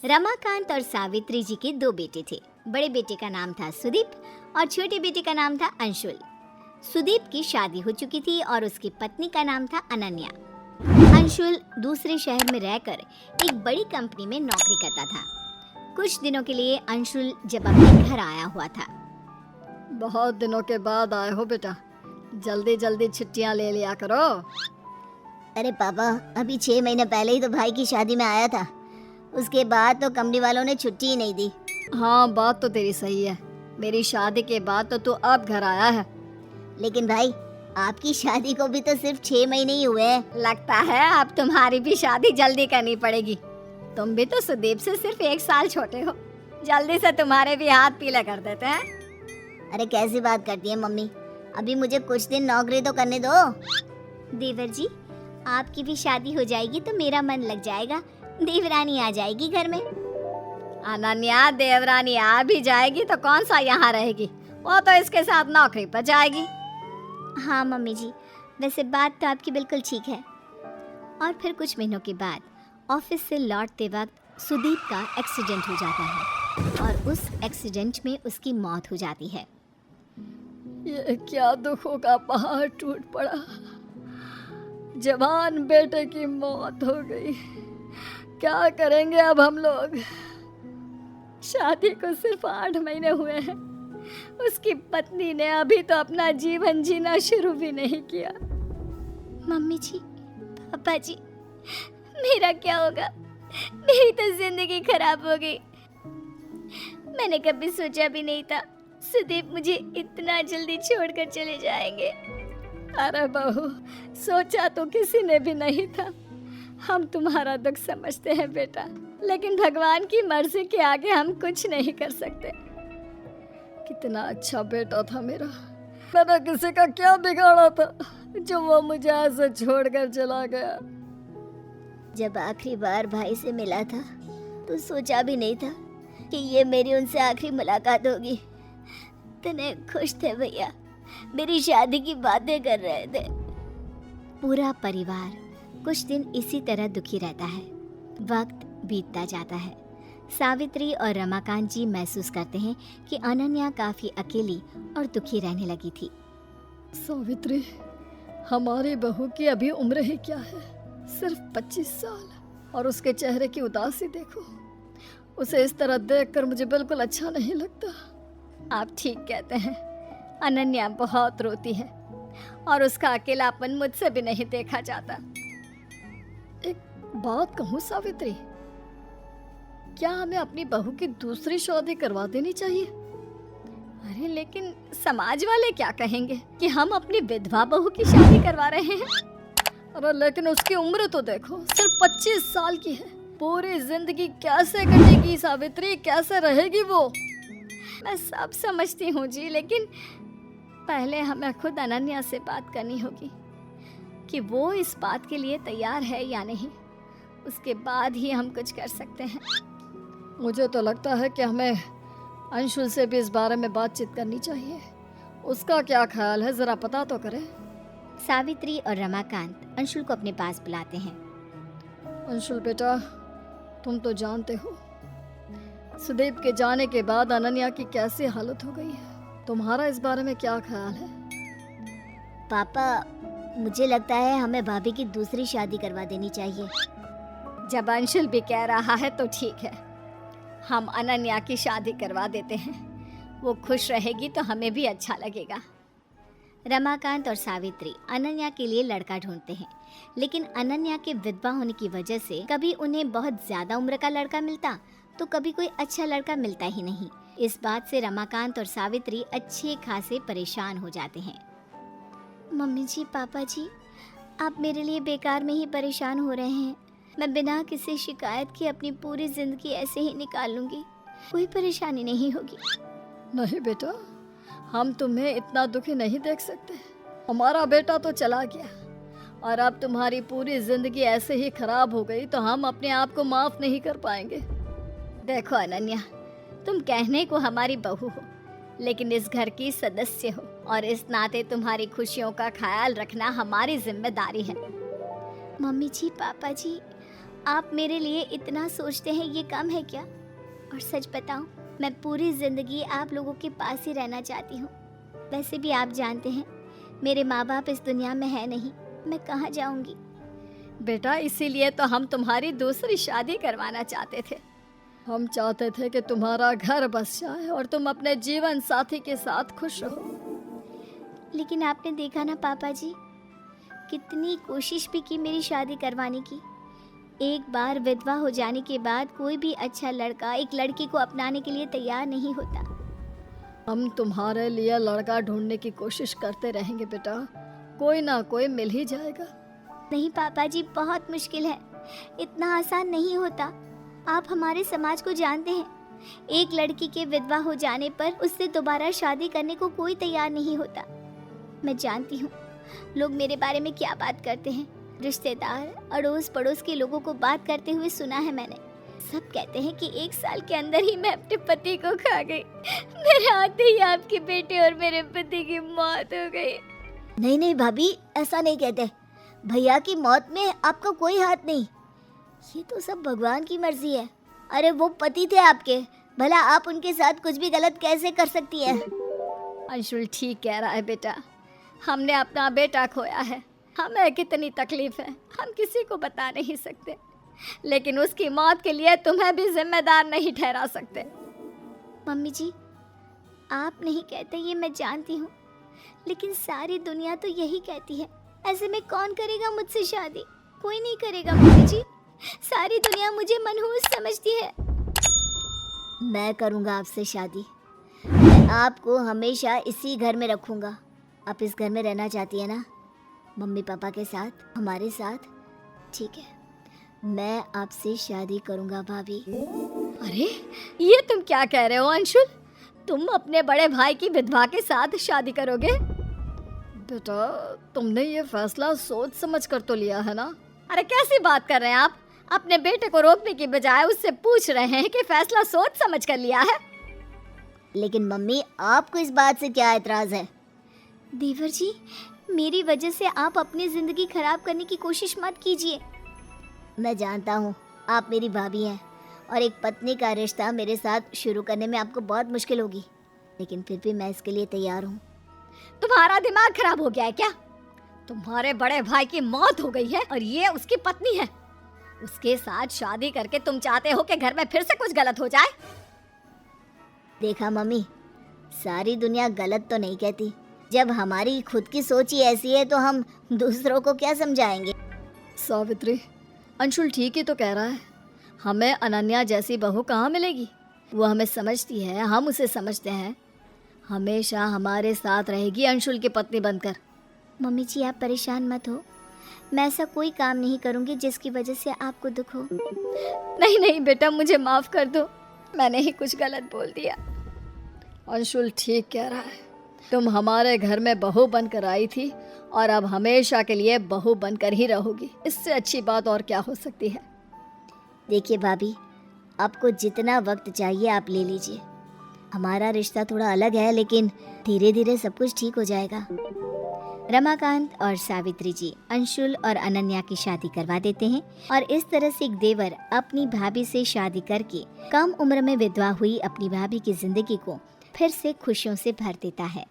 रमाकांत और सावित्री जी के दो बेटे थे। बड़े बेटे का नाम था सुदीप और छोटे बेटे का नाम था अंशुल। सुदीप की शादी हो चुकी थी और उसकी पत्नी का नाम था अनन्या। अंशुल दूसरे शहर में रहकर एक बड़ी कंपनी में नौकरी करता था। कुछ दिनों के लिए अंशुल जब अपने घर आया हुआ था। बहुत दिनों के बाद आए हो बेटा, जल्दी जल्दी छुट्टियां ले लिया करो। अरे पापा, अभी 6 महीने पहले ही तो भाई की शादी में आया था। उसके बाद तो कंपनी वालों ने छुट्टी ही नहीं दी। हाँ, बात तो तेरी सही है। मेरी शादी के बाद तो तू अब घर आया है। लेकिन भाई, आपकी शादी को भी तो सिर्फ 6 महीने ही हुए हैं। लगता है अब तुम्हारी भी शादी जल्दी करनी पड़ेगी। तुम भी तो सुदीप से सिर्फ 1 साल छोटे हो। जल्दी से तुम्हारे भी हाथ पीले कर देते हैं। अरे कैसी बात करती है मम्मी, अभी मुझे कुछ दिन नौकरी तो करने दो। देवर जी, आपकी भी शादी हो जाएगी तो मेरा मन लग जाएगा। देवरानी आ जाएगी घर में। अनन्या, देवरानी आ भी जाएगी तो कौन सा यहाँ रहेगी, वो तो इसके साथ नौकरी पर जाएगी। हाँ मम्मी जी, वैसे बात तो आपकी बिल्कुल ठीक है। और फिर कुछ महीनों के बाद ऑफिस से लौटते वक्त सुदीप का एक्सीडेंट हो जाता है और उस एक्सीडेंट में उसकी मौत हो जाती है। ये क्या दुखों का पहाड़ टूट पड़ा। जवान बेटे की मौत हो गई। क्या करेंगे अब हम लोग। शादी को सिर्फ 8 महीने हुए हैं। उसकी पत्नी ने अभी तो अपना जीवन जीना शुरू भी नहीं किया। मम्मी जी, पापा जी, मेरा क्या होगा? मेरी तो जिंदगी खराब हो गई। मैंने कभी सोचा भी नहीं था सुदीप मुझे इतना जल्दी छोड़कर चले जाएंगे। अरे बहू, सोचा तो किसी ने भी नहीं था। हम तुम्हारा दुख समझते हैं बेटा, लेकिन भगवान की मर्जी के आगे हम कुछ नहीं कर सकते। कितना अच्छा बेटा था मेरा। मैंने किसी का क्या बिगाड़ा था जो वो मुझे ऐसे छोड़कर चला गया। जब आखिरी बार भाई से मिला था तो सोचा भी नहीं था कि ये मेरी उनसे आखिरी मुलाकात होगी। इतने खुश थे भैया, मेरी शादी की बातें कर रहे थे। पूरा परिवार कुछ दिन इसी तरह दुखी रहता है। वक्त बीतता जाता है। सावित्री और रमाकांत जी महसूस करते हैं कि अनन्या काफी अकेली और दुखी रहने लगी थी। सावित्री, हमारी बहू की अभी उम्र ही क्या है, सिर्फ 25 साल, और उसके चेहरे की उदासी देखो। उसे इस तरह देखकर मुझे बिल्कुल अच्छा नहीं लगता। आप ठीक कहते हैं, अनन्या बहुत रोती है और उसका अकेलापन मुझसे भी नहीं देखा जाता। एक बात कहूँ सावित्री, क्या हमें अपनी बहू की दूसरी शादी करवा देनी चाहिए? अरे लेकिन समाज वाले क्या कहेंगे कि हम अपनी विधवा बहू की शादी करवा रहे हैं। अरे लेकिन उसकी उम्र तो देखो, सिर्फ 25 साल की है। पूरी जिंदगी कैसे कटेगी सावित्री, कैसे रहेगी वो? मैं सब समझती हूँ जी, लेकिन पहले हमें खुद अनन्या से बात करनी होगी कि वो इस बात के लिए तैयार है या नहीं। उसके बाद ही हम कुछ कर सकते हैं। मुझे तो लगता है कि हमें अंशुल से भी इस बारे में बातचीत करनी चाहिए। उसका क्या ख्याल है, जरा पता तो करें। सावित्री और रमाकांत अंशुल को अपने पास बुलाते हैं। अंशुल बेटा, तुम तो जानते हो सुदीप के जाने के बाद अनन्या की कैसी हालत हो गई है। तुम्हारा इस बारे में क्या ख्याल है? पापा, मुझे लगता है हमें भाभी की दूसरी शादी करवा देनी चाहिए। जब अंशुल भी कह रहा है तो ठीक है, हम अनन्या की शादी करवा देते हैं। वो खुश रहेगी तो हमें भी अच्छा लगेगा। रमाकांत और सावित्री अनन्या के लिए लड़का ढूंढते हैं, लेकिन अनन्या के विधवा होने की वजह से कभी उन्हें बहुत ज्यादा उम्र का लड़का मिलता तो कभी कोई अच्छा लड़का मिलता ही नहीं। इस बात से रमाकांत और सावित्री अच्छे खासे परेशान हो जाते हैं। मम्मी जी, पापा जी, आप मेरे लिए बेकार में ही परेशान हो रहे हैं। मैं बिना किसी शिकायत के अपनी पूरी जिंदगी ऐसे ही निकाल लूंगी। कोई परेशानी नहीं होगी। नहीं बेटा, हम तुम्हें इतना दुखी नहीं देख सकते। हमारा बेटा तो चला गया और अब तुम्हारी पूरी जिंदगी ऐसे ही खराब हो गई तो हम अपने आप को माफ नहीं कर पाएंगे। देखो अनन्या, तुम कहने को हमारी बहू हो, लेकिन इस घर की सदस्य हो और इस नाते तुम्हारी खुशियों का ख्याल रखना हमारी जिम्मेदारी है। मम्मी जी, पापा जी, आप मेरे लिए इतना सोचते हैं ये कम है क्या? और सच बताऊं, मैं पूरी जिंदगी आप लोगों के पास ही रहना चाहती हूँ। वैसे भी आप जानते हैं मेरे माँ बाप इस दुनिया में है नहीं, मैं कहाँ जाऊंगी। बेटा इसीलिए तो हम तुम्हारी दूसरी शादी करवाना चाहते थे। हम चाहते थे कि तुम्हारा घर बस जाए और तुम अपने जीवन साथी के साथ खुश रहो। लेकिन आपने देखा ना पापा जी, कितनी कोशिश भी की मेरी शादी करवाने की। एक बार विधवा हो जाने के बाद कोई भी अच्छा लड़का एक लड़की को अपनाने के लिए तैयार नहीं होता। हम तुम्हारे लिए लड़का ढूंढने की कोशिश करते रहेंगे बेटा, कोई ना कोई मिल ही जाएगा। नहीं पापा जी, बहुत मुश्किल है, इतना आसान नहीं होता। आप हमारे समाज को जानते हैं, एक लड़की के विधवा हो जाने पर उससे दोबारा शादी करने को कोई तैयार नहीं होता। मैं जानती हूँ लोग मेरे बारे में क्या बात करते हैं। रिश्तेदार, अड़ोस पड़ोस के लोगों को बात करते हुए सुना है मैंने। सब कहते हैं कि 1 साल के अंदर ही मैं अपने पति को खा गई। मेरे आते ही आपके बेटे और मेरे पति की मौत हो गई। नहीं नहीं भाभी, ऐसा नहीं कहते। भैया की मौत में आपका कोई हाथ नहीं, ये तो सब भगवान की मर्जी है। अरे वो पति थे आपके, भला आप उनके साथ कुछ भी गलत कैसे कर सकती है? अंशुल ठीक कह रहा है बेटा, हमने अपना बेटा खोया है, हमें कितनी तकलीफ है हम किसी को बता नहीं सकते, लेकिन उसकी मौत के लिए तुम्हें भी जिम्मेदार नहीं ठहरा सकते। मम्मी जी, आप नहीं कहते ये मैं जानती हूँ, लेकिन सारी दुनिया तो यही कहती है। ऐसे में कौन करेगा मुझसे शादी? कोई नहीं करेगा मम्मी जी, सारी दुनिया मुझे मनहूस समझती है। मैं करूँगा आपसे शादी, मैं आपको हमेशा इसी घर में रखूँगा। आप इस घर में रहना चाहती है ना, मम्मी पापा के साथ, हमारे साथ? ठीक है, मैं आपसे शादी करूँगा भाभी। अरे ये तुम क्या कह रहे हो अंशुल, तुम अपने बड़े भाई की विधवा के साथ शादी करोगे? बेटा तुमने ये फैसला सोच समझ कर तो लिया है ना? अरे कैसी बात कर रहे हैं आप? अपने बेटे को रोकने की बजाय उससे पूछ रहे हैं कि फैसला सोच समझ कर लिया है। लेकिन मम्मी, आपको इस बात से क्या एतराज़ है? देवर जी, मेरी वजह से आप अपनी जिंदगी खराब करने की कोशिश मत कीजिए। मैं जानता हूँ आप मेरी भाभी हैं और एक पत्नी का रिश्ता मेरे साथ शुरू करने में आपको बहुत मुश्किल होगी, लेकिन फिर भी मैं इसके लिए तैयार हूँ। तुम्हारा दिमाग खराब हो गया है क्या? तुम्हारे बड़े भाई की मौत हो गई है और ये उसकी पत्नी है, उसके साथ शादी करके तुम चाहते हो कि घर में फिर से कुछ गलत हो जाए? देखा मम्मी, सारी दुनिया गलत तो नहीं कहती। जब हमारी खुद की सोच ही ऐसी है तो हम दूसरों को क्या समझाएंगे? सावित्री, अंशुल ठीक ही तो कह रहा है, हमें अनन्या जैसी बहू कहाँ मिलेगी? वो हमें समझती है, हम उसे समझते हैं, हमेशा हमारे साथ रहेगी अंशुल की पत्नी बनकर। मम्मी जी, आप परेशान मत हो, मैं ऐसा कोई काम नहीं करूँगी जिसकी वजह से आपको दुख हो। नहीं नहीं बेटा, मुझे माफ़ कर दो, मैंने ही कुछ गलत बोल दिया। अंशुल ठीक कह रहा है, तुम हमारे घर में बहू बनकर आई थी और अब हमेशा के लिए बहू बनकर ही रहोगी, इससे अच्छी बात और क्या हो सकती है? देखिए भाभी, आपको जितना वक्त चाहिए आप ले लीजिए। हमारा रिश्ता थोड़ा अलग है, लेकिन धीरे धीरे सब कुछ ठीक हो जाएगा। रमाकांत और सावित्री जी अंशुल और अनन्या की शादी करवा देते हैं और इस तरह से एक देवर अपनी भाभी से शादी करके कम उम्र में विधवा हुई अपनी भाभी की जिंदगी को फिर से खुशियों से भर देता है।